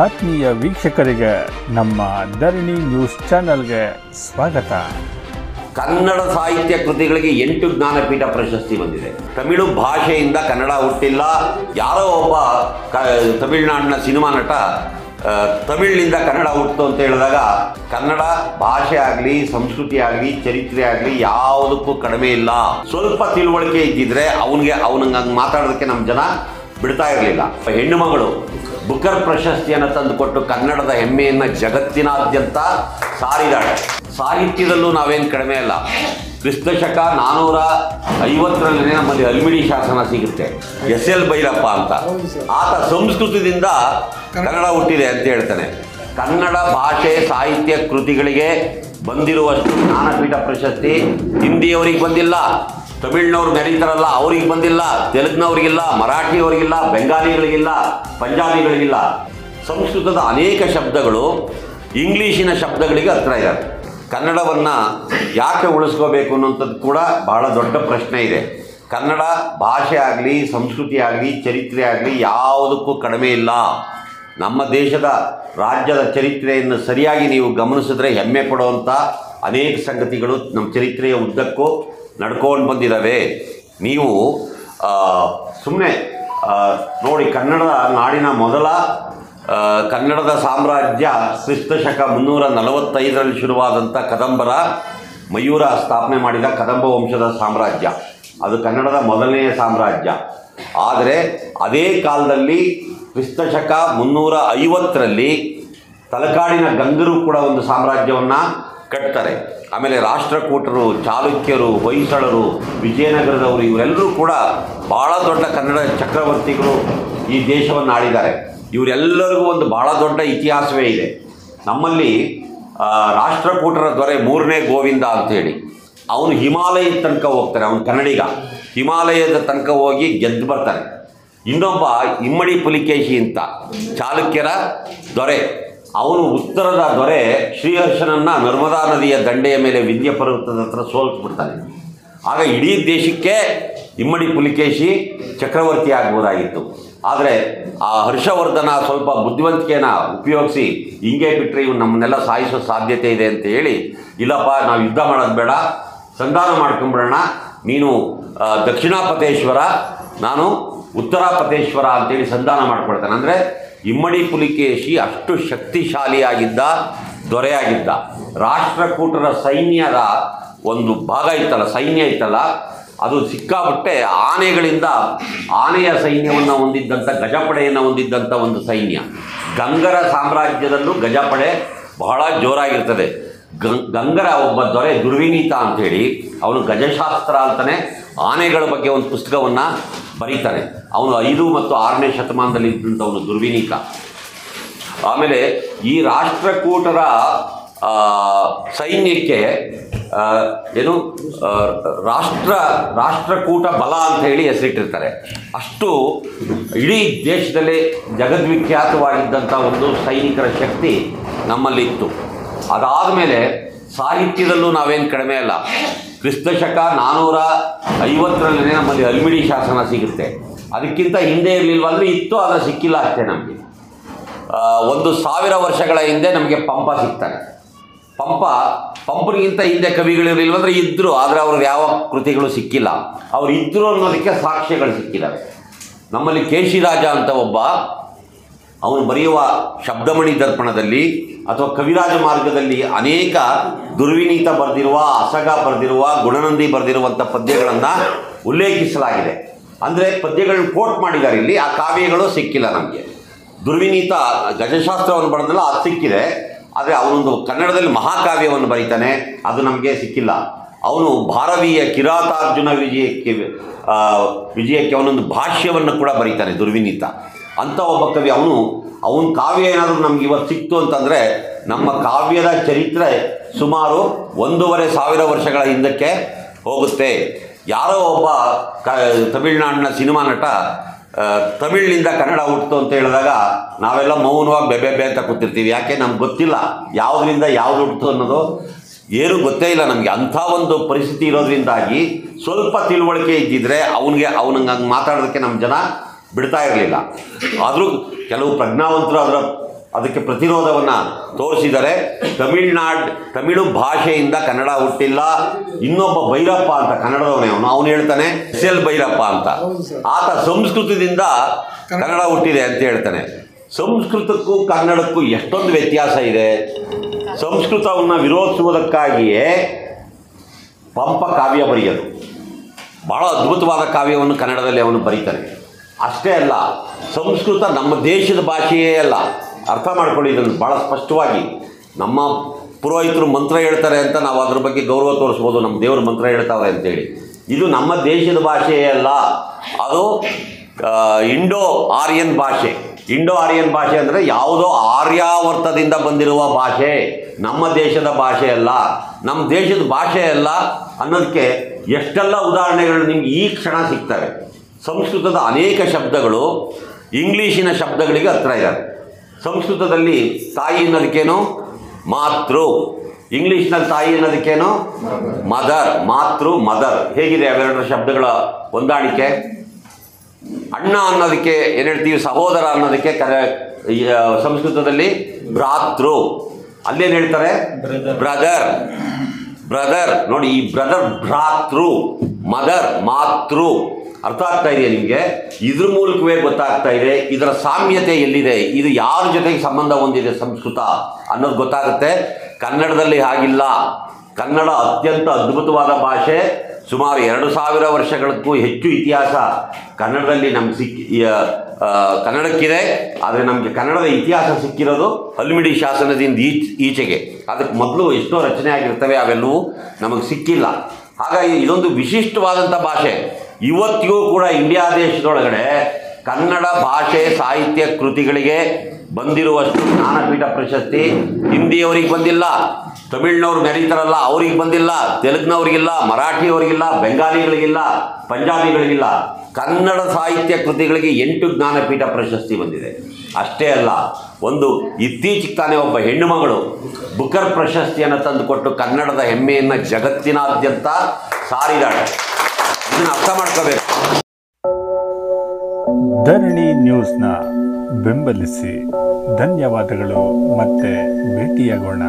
ಆತ್ಮೀಯ ವೀಕ್ಷಕರಿಗೆ ನಮ್ಮ ಧರಣಿ ನ್ಯೂಸ್ ಚಾನೆಲ್ಗೆ ಸ್ವಾಗತ. ಕನ್ನಡ ಸಾಹಿತ್ಯ ಕೃತಿಗಳಿಗೆ 8 ಜ್ಞಾನಪೀಠ ಪ್ರಶಸ್ತಿ ಬಂದಿದೆ. ತಮಿಳು ಭಾಷೆಯಿಂದ ಕನ್ನಡ ಹುಟ್ಟಿಲ್ಲ. ಯಾರೋ ಒಬ್ಬ ತಮಿಳುನಾಡಿನ ಸಿನಿಮಾ ನಟ ತಮಿಳಿನಿಂದ ಕನ್ನಡ ಹುಟ್ಟಿತು ಅಂತ ಹೇಳಿದಾಗ ಕನ್ನಡ ಭಾಷೆ ಆಗಲಿ, ಸಂಸ್ಕೃತಿ ಆಗಲಿ, ಚರಿತ್ರೆ ಆಗಲಿ ಯಾವುದಕ್ಕೂ ಕಡಿಮೆ ಇಲ್ಲ. ಸ್ವಲ್ಪ ತಿಳುವಳಿಕೆ ಇದ್ದಿದ್ರೆ ಅವನಿಗೆ ಹಂಗೆ ಮಾತಾಡೋದಕ್ಕೆ ನಮ್ಮ ಜನ ಬಿಡ್ತಾ ಇರಲಿಲ್ಲ. ಹೆಣ್ಣು ಮಗಳು ಬುಕರ್ ಪ್ರಶಸ್ತಿಯನ್ನು ತಂದುಕೊಟ್ಟು ಕನ್ನಡದ ಹೆಮ್ಮೆಯನ್ನು ಜಗತ್ತಿನಾದ್ಯಂತ ಸಾರಿದಾಳೆ. ಸಾಹಿತ್ಯದಲ್ಲೂ ನಾವೇನು ಕಡಿಮೆ ಅಲ್ಲ. ಕ್ರಿಸ್ತಶಕ 450ರಲ್ಲಿ ನಮ್ಮಲ್ಲಿ ಹಲ್ಮಿಡಿ ಶಾಸನ ಸಿಗುತ್ತೆ. SL ಭೈರಪ್ಪ ಅಂತ. ಆತ ಸಂಸ್ಕೃತದಿಂದ ಕನ್ನಡ ಹುಟ್ಟಿದೆ ಅಂತ ಹೇಳ್ತಾನೆ. ಕನ್ನಡ ಭಾಷೆ ಸಾಹಿತ್ಯ ಕೃತಿಗಳಿಗೆ ಬಂದಿರುವಷ್ಟು ಜ್ಞಾನಪೀಠ ಪ್ರಶಸ್ತಿ ಹಿಂದಿಯವರಿಗೆ ಬಂದಿಲ್ಲ. ತಮಿಳ್ನವ್ರು ಮೆರೀತಾರಲ್ಲ ಅವ್ರಿಗೆ ಬಂದಿಲ್ಲ, ತೆಲುಗಿನವ್ರಿಗಿಲ್ಲ, ಮರಾಠಿಯವರಿಗಿಲ್ಲ, ಬೆಂಗಾಲಿಗಳಿಗಿಲ್ಲ, ಪಂಜಾಬಿಗಳಿಗಿಲ್ಲ. ಸಂಸ್ಕೃತದ ಅನೇಕ ಶಬ್ದಗಳು ಇಂಗ್ಲೀಷಿನ ಶಬ್ದಗಳಿಗೆ ಹತ್ರ ಇದ್ದಾರೆ. ಕನ್ನಡವನ್ನು ಯಾಕೆ ಉಳಿಸ್ಕೋಬೇಕು ಅನ್ನೋಂಥದ್ದು ಕೂಡ ಬಹಳ ದೊಡ್ಡ ಪ್ರಶ್ನೆ ಇದೆ. ಕನ್ನಡ ಭಾಷೆ ಆಗಲಿ, ಸಂಸ್ಕೃತಿ ಆಗಲಿ, ಚರಿತ್ರೆ ಆಗಲಿ ಯಾವುದಕ್ಕೂ ಕಡಿಮೆ ಇಲ್ಲ. ನಮ್ಮ ದೇಶದ ರಾಜ್ಯದ ಚರಿತ್ರೆಯನ್ನು ಸರಿಯಾಗಿ ನೀವು ಗಮನಿಸಿದ್ರೆ ಹೆಮ್ಮೆ ಪಡುವಂಥ ಅನೇಕ ಸಂಗತಿಗಳು ನಮ್ಮ ಚರಿತ್ರೆಯ ಉದ್ದಕ್ಕೂ ನಡ್ಕೊಂಡು ಬಂದಿದ್ದಾವೆ. ನೀವು ಸುಮ್ಮನೆ ನೋಡಿ, ಕನ್ನಡ ನಾಡಿನ ಮೊದಲ ಕನ್ನಡದ ಸಾಮ್ರಾಜ್ಯ ಕ್ರಿಸ್ತಶಕ 345ರಲ್ಲಿ ಶುರುವಾದಂಥ ಕದಂಬರ ಮಯೂರ ಸ್ಥಾಪನೆ ಮಾಡಿದ ಕದಂಬ ವಂಶದ ಸಾಮ್ರಾಜ್ಯ. ಅದು ಕನ್ನಡದ ಮೊದಲನೆಯ ಸಾಮ್ರಾಜ್ಯ. ಆದರೆ ಅದೇ ಕಾಲದಲ್ಲಿ ಕ್ರಿಸ್ತಶಕ 350ರಲ್ಲಿ ತಲಕಾಡಿನ ಗಂಗರು ಕೂಡ ಒಂದು ಸಾಮ್ರಾಜ್ಯವನ್ನು ಕಟ್ತಾರೆ. ಆಮೇಲೆ ರಾಷ್ಟ್ರಕೂಟರು, ಚಾಲುಕ್ಯರು, ಹೊಯ್ಸಳರು, ವಿಜಯನಗರದವರು ಇವರೆಲ್ಲರೂ ಕೂಡ ಭಾಳ ದೊಡ್ಡ ಕನ್ನಡ ಚಕ್ರವರ್ತಿಗಳು ಈ ದೇಶವನ್ನು ಆಳಿದ್ದಾರೆ. ಇವರೆಲ್ಲರಿಗೂ ಒಂದು ಭಾಳ ದೊಡ್ಡ ಇತಿಹಾಸವೇ ಇದೆ. ನಮ್ಮಲ್ಲಿ ರಾಷ್ಟ್ರಕೂಟರ ದೊರೆ 3ನೇ ಗೋವಿಂದ ಅಂಥೇಳಿ, ಅವನು ಹಿಮಾಲಯದ ತನಕ ಹೋಗ್ತಾನೆ. ಅವನು ಕನ್ನಡಿಗ. ಹಿಮಾಲಯದ ತನಕ ಹೋಗಿ ಗೆದ್ದು ಬರ್ತಾನೆ. ಇನ್ನೊಬ್ಬ ಇಮ್ಮಡಿ ಪುಲಿಕೇಶಿ ಅಂತ ಚಾಲುಕ್ಯರ ದೊರೆ, ಅವನು ಉತ್ತರದ ದೊರೆ ಶ್ರೀಹರ್ಷನನ್ನು ನರ್ಮದಾ ನದಿಯ ದಂಡೆಯ ಮೇಲೆ ವಿಂಧ್ಯ ಪರ್ವತದ ಹತ್ರ ಸೋಲ್ಸ್ಬಿಡ್ತಾನೆ. ಆಗ ಇಡೀ ದೇಶಕ್ಕೆ ಇಮ್ಮಡಿ ಪುಲಿಕೇಶಿ ಚಕ್ರವರ್ತಿ ಆಗ್ಬೋದಾಗಿತ್ತು. ಆದರೆ ಆ ಹರ್ಷವರ್ಧನ ಸ್ವಲ್ಪ ಬುದ್ಧಿವಂತಿಕೆಯನ್ನು ಉಪಯೋಗಿಸಿ ಹಿಂಗೆ ಬಿಟ್ಟರೆ ಇವ್ನು ನಮ್ಮನ್ನೆಲ್ಲ ಸಾಯಿಸೋ ಸಾಧ್ಯತೆ ಇದೆ ಅಂತ ಹೇಳಿ, ಇಲ್ಲಪ್ಪ ನಾವು ಯುದ್ಧ ಮಾಡೋದು ಬೇಡ, ಸಂಧಾನ ಮಾಡ್ಕೊಂಬಿಡೋಣ, ನೀನು ದಕ್ಷಿಣಾಪತೇಶ್ವರ, ನಾನು ಉತ್ತರಾಪತೇಶ್ವರ ಅಂತೇಳಿ ಸಂಧಾನ ಮಾಡ್ಕೊಳ್ತಾನೆ. ಅಂದರೆ ಇಮ್ಮಡಿ ಪುಲಿಕೇಶಿ ಅಷ್ಟು ಶಕ್ತಿಶಾಲಿಯಾಗಿದ್ದ ದೊರೆಯಾಗಿದ್ದ. ರಾಷ್ಟ್ರಕೂಟರ ಸೈನ್ಯದ ಒಂದು ಭಾಗ ಇತ್ತಲ್ಲ, ಸೈನ್ಯ ಇತ್ತಲ್ಲ, ಅದು ಸಿಕ್ಕಾಬಿಟ್ಟೆ ಆನೆಗಳಿಂದ, ಆನೆಯ ಸೈನ್ಯವನ್ನು ಹೊಂದಿದ್ದಂಥ, ಗಜಪಡೆಯನ್ನು ಹೊಂದಿದ್ದಂಥ ಒಂದು ಸೈನ್ಯ. ಗಂಗರ ಸಾಮ್ರಾಜ್ಯದಲ್ಲೂ ಗಜಪಡೆ ಬಹಳ ಜೋರಾಗಿರ್ತದೆ. ಗಂಗರ ಒಬ್ಬ ದೊರೆ ದುರ್ವಿನೀತ ಅಂಥೇಳಿ, ಅವನು ಗಜಶಾಸ್ತ್ರ ಅಂತಲೇ ಆನೆಗಳ ಬಗ್ಗೆ ಒಂದು ಪುಸ್ತಕವನ್ನು ಬರೀತಾನೆ. ಅವನು 5 ಮತ್ತು 6ನೇ ಶತಮಾನದಲ್ಲಿ ಇದ್ದಂಥವನು ದುರ್ವಿನೀತ. ಆಮೇಲೆ ಈ ರಾಷ್ಟ್ರಕೂಟರ ಸೈನ್ಯಕ್ಕೆ ಏನು ರಾಷ್ಟ್ರಕೂಟ ಬಲ ಅಂತ ಹೇಳಿ ಹೆಸರಿಟ್ಟಿರ್ತಾರೆ. ಅಷ್ಟು ಇಡೀ ದೇಶದಲ್ಲೇ ಜಗದ್ವಿಖ್ಯಾತವಾಗಿದ್ದಂಥ ಒಂದು ಸೈನಿಕರ ಶಕ್ತಿ ನಮ್ಮಲ್ಲಿತ್ತು. ಅದಾದ ಮೇಲೆ ಸಾಹಿತ್ಯದಲ್ಲೂ ನಾವೇನು ಕಡಿಮೆ ಅಲ್ಲ. ಕ್ರಿಸ್ತಶಕ 450ರಲ್ಲಿ ನಮ್ಮಲ್ಲಿ ಹಲ್ಮಿಡಿ ಶಾಸನ ಸಿಗುತ್ತೆ. ಅದಕ್ಕಿಂತ ಹಿಂದೆ ಇರಲಿಲ್ವಂದ್ರೆ ಇತ್ತು, ಆದರೆ ಸಿಕ್ಕಿಲ್ಲ ಅಷ್ಟೇ. ನಮಗೆ 1000 ವರ್ಷಗಳ ಹಿಂದೆ ನಮಗೆ ಪಂಪ ಸಿಗ್ತಾನೆ. ಪಂಪನಿಗಿಂತ ಹಿಂದೆ ಕವಿಗಳಿರಲಿಲ್ವಂದ್ರೆ ಇದ್ದರು, ಆದರೆ ಅವ್ರಿಗೆ ಯಾವ ಕೃತಿಗಳು ಸಿಕ್ಕಿಲ್ಲ. ಅವ್ರು ಇದ್ದರು ಅನ್ನೋದಕ್ಕೆ ಸಾಕ್ಷ್ಯಗಳು ಸಿಕ್ಕಿದ್ದಾವೆ. ನಮ್ಮಲ್ಲಿ ಕೇಶಿರಾಜ ಅಂತ ಒಬ್ಬ, ಅವನು ಬರೆಯುವ ಶಬ್ದಮಣಿ ದರ್ಪಣದಲ್ಲಿ ಅಥವಾ ಕವಿರಾಜ ಮಾರ್ಗದಲ್ಲಿ ಅನೇಕ ದುರ್ವಿನೀತ ಬರೆದಿರುವ, ಅಸಗ ಬರೆದಿರುವ, ಗುಣನಂದಿ ಬರೆದಿರುವಂಥ ಪದ್ಯಗಳನ್ನು ಉಲ್ಲೇಖಿಸಲಾಗಿದೆ. ಅಂದರೆ ಪದ್ಯಗಳನ್ನ ಕೋಟ್ ಮಾಡಿದ್ದಾರೆ ಇಲ್ಲಿ. ಆ ಕಾವ್ಯಗಳು ಸಿಕ್ಕಿಲ್ಲ ನಮಗೆ. ದುರ್ವಿನೀತ ಗಜಶಾಸ್ತ್ರವನ್ನು ಬರೆದಲ್ಲ, ಅದು ಸಿಕ್ಕಿದೆ. ಆದರೆ ಅವನೊಂದು ಕನ್ನಡದಲ್ಲಿ ಮಹಾಕಾವ್ಯವನ್ನು ಬರೀತಾನೆ, ಅದು ನಮಗೆ ಸಿಕ್ಕಿಲ್ಲ. ಅವನು ಭಾರವೀಯ ಕಿರಾತಾರ್ಜುನ ವಿಜಯಕ್ಕೆ ಅವನೊಂದು ಭಾಷ್ಯವನ್ನು ಕೂಡ ಬರೀತಾನೆ ದುರ್ವಿನೀತ. ಅಂಥ ಒಬ್ಬ ಕವಿ. ಅವನ ಕಾವ್ಯ ಏನಾದರೂ ನಮ್ಗೆ ಇವತ್ತು ಸಿಕ್ತು ಅಂತಂದರೆ ನಮ್ಮ ಕಾವ್ಯದ ಚರಿತ್ರೆ ಸುಮಾರು 1500 ವರ್ಷಗಳ ಹಿಂದಕ್ಕೆ ಹೋಗುತ್ತೆ. ಯಾರೋ ಒಬ್ಬ ತಮಿಳ್ನಾಡಿನ ಸಿನಿಮಾ ನಟ ತಮಿಳಿನಿಂದ ಕನ್ನಡ ಹುಟ್ಟಿತು ಅಂತ ಹೇಳಿದಾಗ ನಾವೆಲ್ಲ ಮೌನವಾಗಿ ಬೆಬೆಬೆ ಅಂತ ಕೂತಿರ್ತೀವಿ. ಯಾಕೆ ನಮ್ಗೆ ಗೊತ್ತಿಲ್ಲ ಯಾವುದರಿಂದ ಯಾವುದು ಹುಟ್ಟಿತು ಅನ್ನೋದು ಏನೂ ಗೊತ್ತೇ ಇಲ್ಲ ನಮಗೆ. ಅಂಥ ಒಂದು ಪರಿಸ್ಥಿತಿ ಇರೋದ್ರಿಂದಾಗಿ ಸ್ವಲ್ಪ ತಿಳುವಳಿಕೆ ಇದ್ದಿದ್ರೆ ಅವನಿಗೆ ಹಂಗೆ ಮಾತಾಡೋದಕ್ಕೆ ನಮ್ಮ ಜನ ಬಿಡ್ತಾ ಇರಲಿಲ್ಲ. ಆದರೂ ಕೆಲವು ಪ್ರಜ್ಞಾವಂತರು ಅದಕ್ಕೆ ಪ್ರತಿರೋಧವನ್ನು ತೋರಿಸಿದರೆ. ತಮಿಳು ಭಾಷೆಯಿಂದ ಕನ್ನಡ ಹುಟ್ಟಿಲ್ಲ. ಇನ್ನೊಬ್ಬ ಭೈರಪ್ಪ ಅಂತ ಕನ್ನಡದವನೇ ಅವನು ಹೇಳ್ತಾನೆ SL ಭೈರಪ್ಪ ಅಂತ, ಆತ ಸಂಸ್ಕೃತದಿಂದ ಕನ್ನಡ ಹುಟ್ಟಿದೆ ಅಂತ ಹೇಳ್ತಾನೆ. ಸಂಸ್ಕೃತಕ್ಕೂ ಕನ್ನಡಕ್ಕೂ ಎಷ್ಟೊಂದು ವ್ಯತ್ಯಾಸ ಇದೆ. ಸಂಸ್ಕೃತವನ್ನು ವಿರೋಧಿಸುವುದಕ್ಕಾಗಿಯೇ ಪಂಪ ಕಾವ್ಯ ಬರೆಯೋದು, ಭಾಳ ಅದ್ಭುತವಾದ ಕಾವ್ಯವನ್ನು ಕನ್ನಡದಲ್ಲಿ ಅವನು ಬರೀತಾನೆ. ಅಷ್ಟೇ ಅಲ್ಲ, ಸಂಸ್ಕೃತ ನಮ್ಮ ದೇಶದ ಭಾಷೆಯೇ ಅಲ್ಲ. ಅರ್ಥ ಮಾಡ್ಕೊಳ್ಳಿ ಇದನ್ನು ಭಾಳ ಸ್ಪಷ್ಟವಾಗಿ. ನಮ್ಮ ಪುರೋಹಿತರು ಮಂತ್ರ ಹೇಳ್ತಾರೆ ಅಂತ ನಾವು ಅದ್ರ ಬಗ್ಗೆ ಗೌರವ ತೋರಿಸ್ಬೋದು, ನಮ್ಮ ದೇವರು ಮಂತ್ರ ಹೇಳ್ತಾವ್ರೆ ಅಂತೇಳಿ. ಇದು ನಮ್ಮ ದೇಶದ ಭಾಷೆಯೇ ಅಲ್ಲ, ಅದು ಇಂಡೋ ಆರ್ಯನ್ ಭಾಷೆ. ಇಂಡೋ ಆರ್ಯನ್ ಭಾಷೆ ಅಂದರೆ ಯಾವುದೋ ಆರ್ಯಾವರ್ತದಿಂದ ಬಂದಿರುವ ಭಾಷೆ, ನಮ್ಮ ದೇಶದ ಭಾಷೆ ಅಲ್ಲ. ನಮ್ಮ ದೇಶದ ಭಾಷೆ ಅಲ್ಲ ಅನ್ನೋದಕ್ಕೆ ಎಷ್ಟೆಲ್ಲ ಉದಾಹರಣೆಗಳು ನಿಮ್ಗೆ ಈ ಕ್ಷಣ ಸಿಗ್ತವೆ. ಸಂಸ್ಕೃತದ ಅನೇಕ ಶಬ್ದಗಳು ಇಂಗ್ಲೀಷಿನ ಶಬ್ದಗಳಿಗೆ ಹತ್ತಿರ ಇದ್ದಾವೆ. ಸಂಸ್ಕೃತದಲ್ಲಿ ತಾಯಿ ಅನ್ನೋದಕ್ಕೇನು ಮಾತೃ, ಇಂಗ್ಲೀಷ್ನಲ್ಲಿ ತಾಯಿ ಅನ್ನೋದಕ್ಕೇನು ಮದರ್. ಮಾತೃ ಮದರ್ ಹೇಗಿದೆ ಅವೆರಡರ ಶಬ್ದಗಳ ಹೊಂದಾಣಿಕೆ? ಅಣ್ಣ ಅನ್ನೋದಕ್ಕೆ ಏನು ಹೇಳ್ತೀವಿ, ಸಹೋದರ ಅನ್ನೋದಕ್ಕೆ ಸಂಸ್ಕೃತದಲ್ಲಿ ಭ್ರಾತೃ. ಅಲ್ಲೇನು ಹೇಳ್ತಾರೆ ಬ್ರದರ್. ಬ್ರದರ್ ನೋಡಿ, ಈ ಬ್ರದರ್ ಭ್ರಾತೃ, ಮದರ್ ಮಾತೃ. ಅರ್ಥ ಆಗ್ತಾ ಇದೆಯಾ ನಿಮಗೆ? ಇದ್ರ ಮೂಲಕವೇ ಗೊತ್ತಾಗ್ತಾ ಇದೆ ಇದರ ಸಾಮ್ಯತೆ ಎಲ್ಲಿದೆ, ಇದು ಯಾರ ಜೊತೆಗೆ ಸಂಬಂಧ ಹೊಂದಿದೆ ಸಂಸ್ಕೃತ ಅನ್ನೋದು ಗೊತ್ತಾಗುತ್ತೆ. ಕನ್ನಡದಲ್ಲಿ ಹಾಗಿಲ್ಲ. ಕನ್ನಡ ಅತ್ಯಂತ ಅದ್ಭುತವಾದ ಭಾಷೆ. ಸುಮಾರು 2000 ವರ್ಷಗಳಕ್ಕೂ ಹೆಚ್ಚು ಇತಿಹಾಸ ಕನ್ನಡದಲ್ಲಿ ನಮ್ಗೆ ಕನ್ನಡಕ್ಕಿದೆ. ಆದರೆ ನಮಗೆ ಕನ್ನಡದ ಇತಿಹಾಸ ಸಿಕ್ಕಿರೋದು ಹಲ್ಮಿಡಿ ಶಾಸನದಿಂದ ಈಚೆಗೆ. ಅದಕ್ಕೆ ಮೊದಲು ಎಷ್ಟೋ ರಚನೆ ಆಗಿರ್ತವೆ, ಅವೆಲ್ಲವೂ ನಮಗೆ ಸಿಕ್ಕಿಲ್ಲ. ಹಾಗಾಗಿ ಇದೊಂದು ವಿಶಿಷ್ಟವಾದಂಥ ಭಾಷೆ. ಇವತ್ತಿಗೂ ಕೂಡ ಇಂಡಿಯಾ ದೇಶದೊಳಗಡೆ ಕನ್ನಡ ಭಾಷೆ ಸಾಹಿತ್ಯ ಕೃತಿಗಳಿಗೆ ಬಂದಿರುವಷ್ಟು ಜ್ಞಾನಪೀಠ ಪ್ರಶಸ್ತಿ ಹಿಂದಿಯವರಿಗೆ ಬಂದಿಲ್ಲ. ತಮಿಳ್ನವ್ರು ಮೆರೀತಾರಲ್ಲ ಅವ್ರಿಗೆ ಬಂದಿಲ್ಲ, ತೆಲುಗಿನವ್ರಿಗಿಲ್ಲ, ಮರಾಠಿಯವರಿಗಿಲ್ಲ, ಬೆಂಗಾಲಿಗಳಿಗಿಲ್ಲ, ಪಂಜಾಬಿಗಳಿಗಿಲ್ಲ. ಕನ್ನಡ ಸಾಹಿತ್ಯ ಕೃತಿಗಳಿಗೆ 8 ಜ್ಞಾನಪೀಠ ಪ್ರಶಸ್ತಿ ಬಂದಿದೆ. ಅಷ್ಟೇ ಅಲ್ಲ, ಒಂದು ಇತ್ತೀಚೆಗೆ ತಾನೇ ಒಬ್ಬ ಹೆಣ್ಣು ಮಗಳು ಬುಕರ್ ಪ್ರಶಸ್ತಿಯನ್ನು ತಂದುಕೊಟ್ಟು ಕನ್ನಡದ ಹೆಮ್ಮೆಯನ್ನು ಜಗತ್ತಿನಾದ್ಯಂತ ಸಾರಿದಾಳೆ. ಇದನ್ನು ಅರ್ಥ ಮಾಡ್ಕೋಬೇಕು. ಧರಣಿ ನ್ಯೂಸ್ನ ಬೆಂಬಲಿಸಿ. ಧನ್ಯವಾದಗಳು. ಮತ್ತೆ ಭೇಟಿಯಾಗೋಣ.